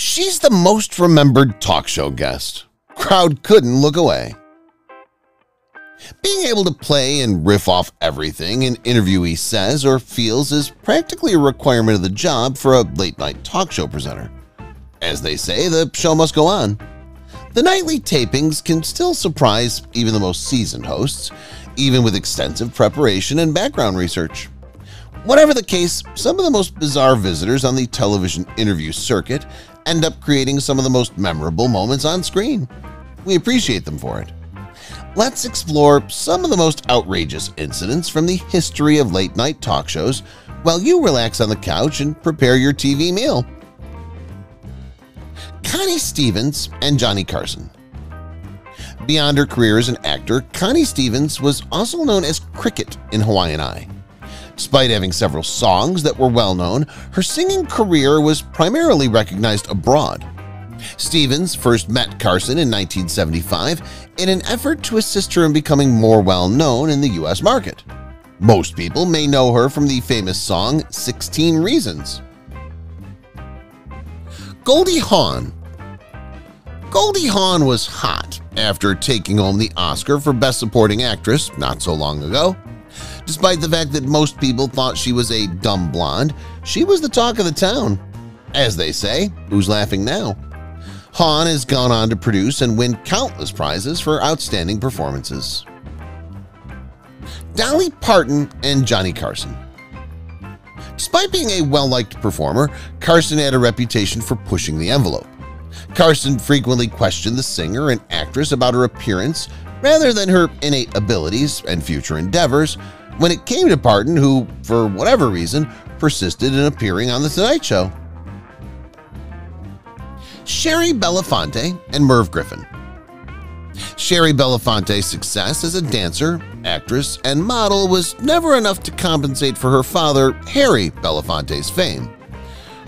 She's the most remembered talk show guest. Crowd couldn't look away. Being able to play and riff off everything an interviewee says or feels is practically a requirement of the job for a late-night talk show presenter. As they say, the show must go on. The nightly tapings can still surprise even the most seasoned hosts, even with extensive preparation and background research. Whatever the case, some of the most bizarre visitors on the television interview circuit end up creating some of the most memorable moments on screen. We appreciate them for it. Let's explore some of the most outrageous incidents from the history of late-night talk shows while you relax on the couch and prepare your TV meal. Connie Stevens and Johnny Carson. Beyond her career as an actor, Connie Stevens was also known as Cricket in Hawaiian Eye. Despite having several songs that were well-known, her singing career was primarily recognized abroad. Stevens first met Carson in 1975 in an effort to assist her in becoming more well-known in the U.S. market. Most people may know her from the famous song 16 Reasons. Goldie Hawn. Goldie Hawn was hot after taking home the Oscar for Best Supporting Actress not so long ago. Despite the fact that most people thought she was a dumb blonde, she was the talk of the town. As they say, who's laughing now? Hawn has gone on to produce and win countless prizes for outstanding performances. Dolly Parton and Johnny Carson. Despite being a well-liked performer, Carson had a reputation for pushing the envelope. Carson frequently questioned the singer and actress about her appearance rather than her innate abilities and future endeavors when it came to Parton, who, for whatever reason, persisted in appearing on The Tonight Show. Sherry Bellante and Merv Griffin. Sherry Belafonte's success as a dancer, actress, and model was never enough to compensate for her father, Harry Belafonte's fame.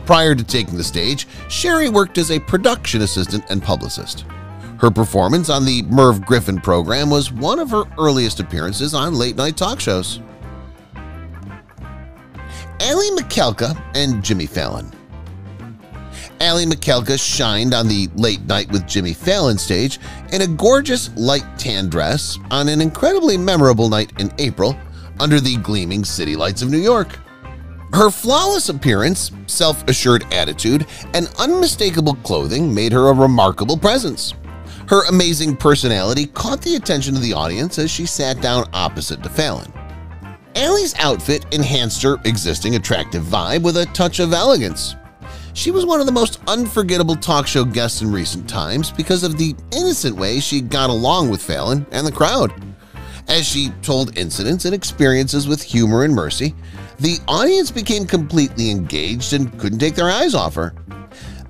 Prior to taking the stage, Sherry worked as a production assistant and publicist. Her performance on the Merv Griffin program was one of her earliest appearances on late-night talk shows. Allie McKelka and Jimmy Fallon. Allie McKelka shined on the Late Night with Jimmy Fallon stage in a gorgeous light tan dress on an incredibly memorable night in April under the gleaming city lights of New York. Her flawless appearance, self-assured attitude, and unmistakable clothing made her a remarkable presence. Her amazing personality caught the attention of the audience as she sat down opposite to Fallon. Allie's outfit enhanced her existing attractive vibe with a touch of elegance. She was one of the most unforgettable talk show guests in recent times because of the innocent way she got along with Fallon and the crowd. As she told incidents and experiences with humor and mercy, the audience became completely engaged and couldn't take their eyes off her.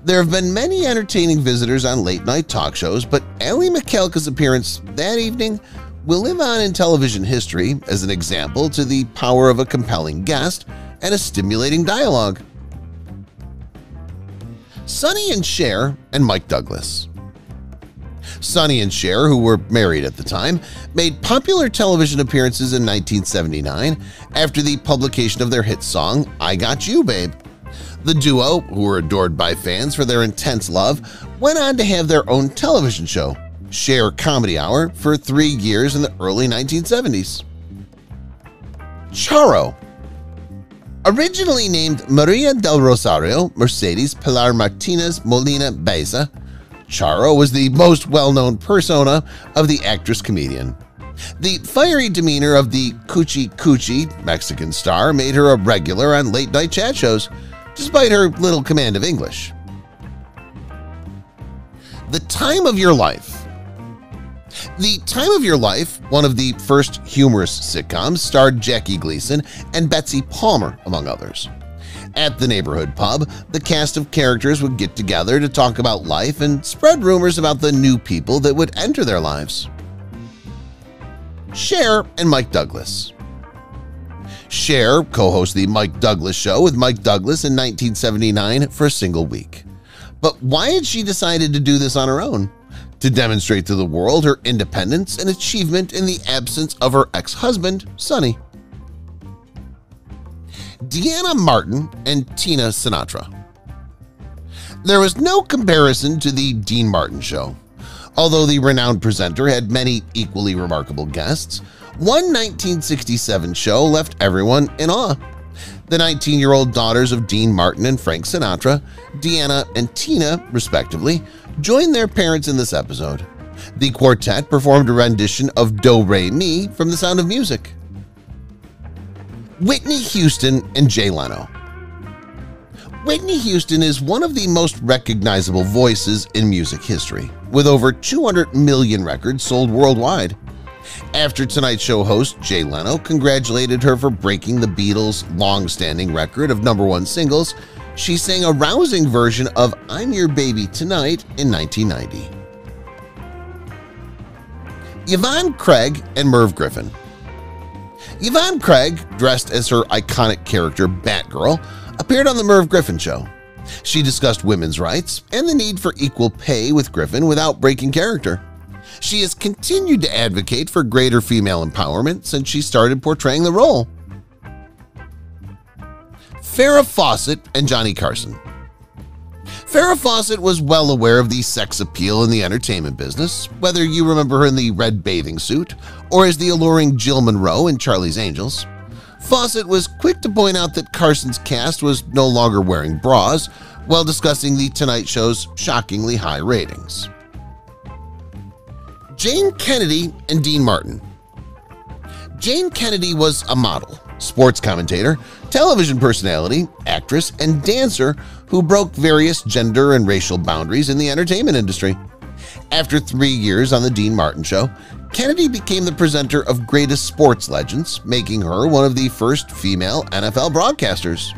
There have been many entertaining visitors on late-night talk shows, but Allie McKelka's appearance that evening will live on in television history as an example to the power of a compelling guest and a stimulating dialogue. Sonny and Cher and Mike Douglas. Sonny and Cher, who were married at the time, made popular television appearances in 1979 after the publication of their hit song, I Got You, Babe. The duo, who were adored by fans for their intense love, went on to have their own television show, Cher Comedy Hour, for 3 years in the early 1970s. Charro. Originally named Maria del Rosario Mercedes Pilar Martinez Molina Beza, Charro was the most well-known persona of the actress-comedian. The fiery demeanor of the Coochie Coochie Mexican star made her a regular on late-night chat shows, despite her little command of English. The Time of Your Life. The Time of Your Life, one of the first humorous sitcoms, starred Jackie Gleason and Betsy Palmer, among others. At the neighborhood pub, the cast of characters would get together to talk about life and spread rumors about the new people that would enter their lives. Cher and Mike Douglas. Cher co-hosted the Mike Douglas Show with Mike Douglas in 1979 for a single week. But why had she decided to do this on her own? To demonstrate to the world her independence and achievement in the absence of her ex-husband, Sonny. Deanna Martin and Tina Sinatra. There was no comparison to the Dean Martin Show. Although the renowned presenter had many equally remarkable guests, one 1967 show left everyone in awe. The 19-year-old daughters of Dean Martin and Frank Sinatra, Deanna and Tina, respectively, joined their parents in this episode. The quartet performed a rendition of Do Re Mi from The Sound of Music. Whitney Houston and Jay Leno. Whitney Houston is one of the most recognizable voices in music history, with over 200 million records sold worldwide. After Tonight Show host Jay Leno congratulated her for breaking the Beatles' long-standing record of #1 singles, she sang a rousing version of I'm Your Baby Tonight in 1990. Yvonne Craig and Merv Griffin. Yvonne Craig, dressed as her iconic character Batgirl, appeared on The Merv Griffin Show. She discussed women's rights and the need for equal pay with Griffin without breaking character. She has continued to advocate for greater female empowerment since she started portraying the role. Farah Fawcett and Johnny Carson. Farah Fawcett was well aware of the sex appeal in the entertainment business, whether you remember her in the red bathing suit or as the alluring Jill Monroe in Charlie's Angels. Fawcett was quick to point out that Carson's cast was no longer wearing bras while discussing The Tonight Show's shockingly high ratings. Jane Kennedy and Dean Martin. Jane Kennedy was a model, sports commentator, television personality, actress, and dancer who broke various gender and racial boundaries in the entertainment industry. After 3 years on The Dean Martin Show, Kennedy became the presenter of Greatest Sports Legends, making her one of the first female NFL broadcasters.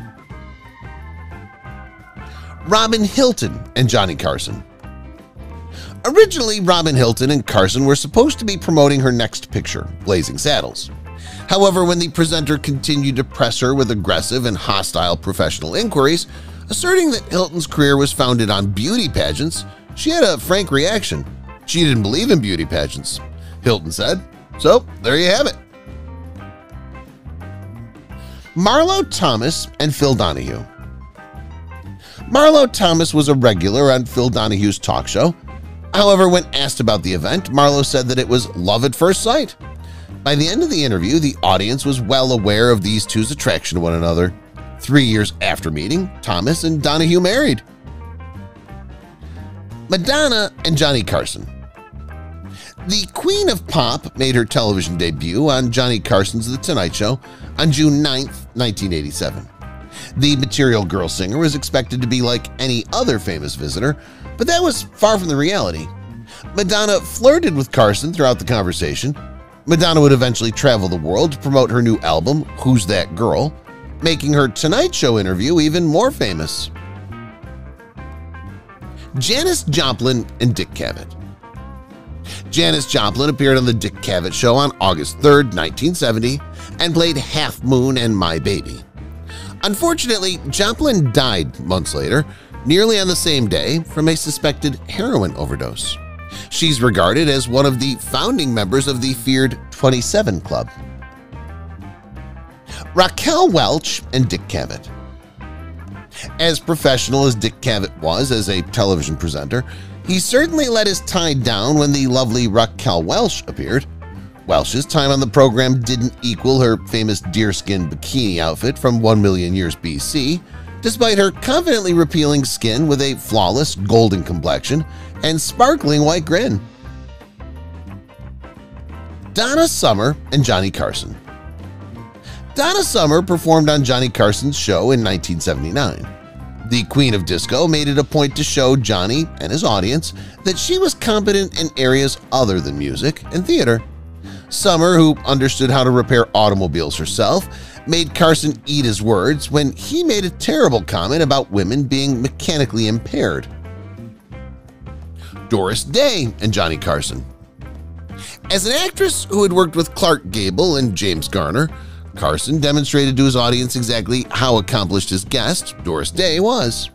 Robin Hilton and Johnny Carson. Originally, Robin Hilton and Carson were supposed to be promoting her next picture, Blazing Saddles. However, when the presenter continued to press her with aggressive and hostile professional inquiries, asserting that Hilton's career was founded on beauty pageants, she had a frank reaction. She didn't believe in beauty pageants, Hilton said. So, there you have it. Marlo Thomas and Phil Donahue. Marlo Thomas was a regular on Phil Donahue's talk show. However, when asked about the event, Marlo said that it was love at first sight. By the end of the interview, the audience was well aware of these two's attraction to one another. 3 years after meeting, Thomas and Donahue married. Madonna and Johnny Carson. The Queen of Pop made her television debut on Johnny Carson's The Tonight Show on June 9, 1987. The Material Girl singer was expected to be like any other famous visitor, but that was far from the reality. Madonna flirted with Carson throughout the conversation. Madonna would eventually travel the world to promote her new album, Who's That Girl?, making her Tonight Show interview even more famous. Janice Joplin and Dick Cavett. Janice Joplin appeared on The Dick Cavett Show on August 3, 1970, and played Half Moon and My Baby. Unfortunately, Joplin died months later, nearly on the same day, from a suspected heroin overdose. She's regarded as one of the founding members of the feared 27 Club. Raquel Welch and Dick Cavett. As professional as Dick Cavett was as a television presenter, he certainly let his tie down when the lovely Raquel Welch appeared. Welch's time on the program didn't equal her famous deerskin bikini outfit from 1 million years BC, despite her confidently repealing skin with a flawless golden complexion and sparkling white grin. Donna Summer and Johnny Carson. Donna Summer performed on Johnny Carson's show in 1979. The Queen of Disco made it a point to show Johnny and his audience that she was competent in areas other than music and theater. Summer, who understood how to repair automobiles herself, made Carson eat his words when he made a terrible comment about women being mechanically impaired. Doris Day and Johnny Carson. As an actress who had worked with Clark Gable and James Garner, Carson demonstrated to his audience exactly how accomplished his guest, Doris Day, was.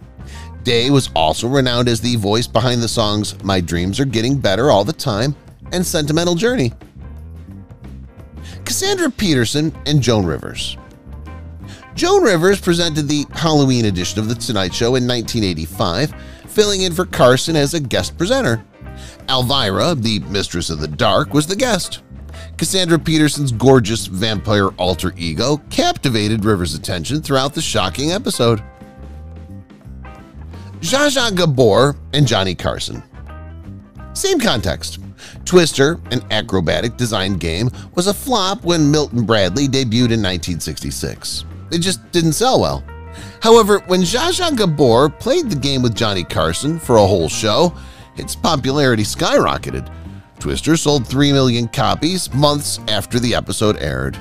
Day was also renowned as the voice behind the songs My Dreams Are Getting Better All the Time and Sentimental Journey. Cassandra Peterson and Joan Rivers. Joan Rivers presented the Halloween edition of The Tonight Show in 1985, filling in for Carson as a guest presenter. Elvira, the Mistress of the Dark, was the guest. Cassandra Peterson's gorgeous vampire alter ego captivated Rivers' attention throughout the shocking episode. Zsa Zsa Gabor and Johnny Carson. Same context. Twister, an acrobatic design game, was a flop when Milton Bradley debuted in 1966. It just didn't sell well. However, when Zsa Zsa Gabor played the game with Johnny Carson for a whole show, its popularity skyrocketed. Twister sold 3 million copies months after the episode aired.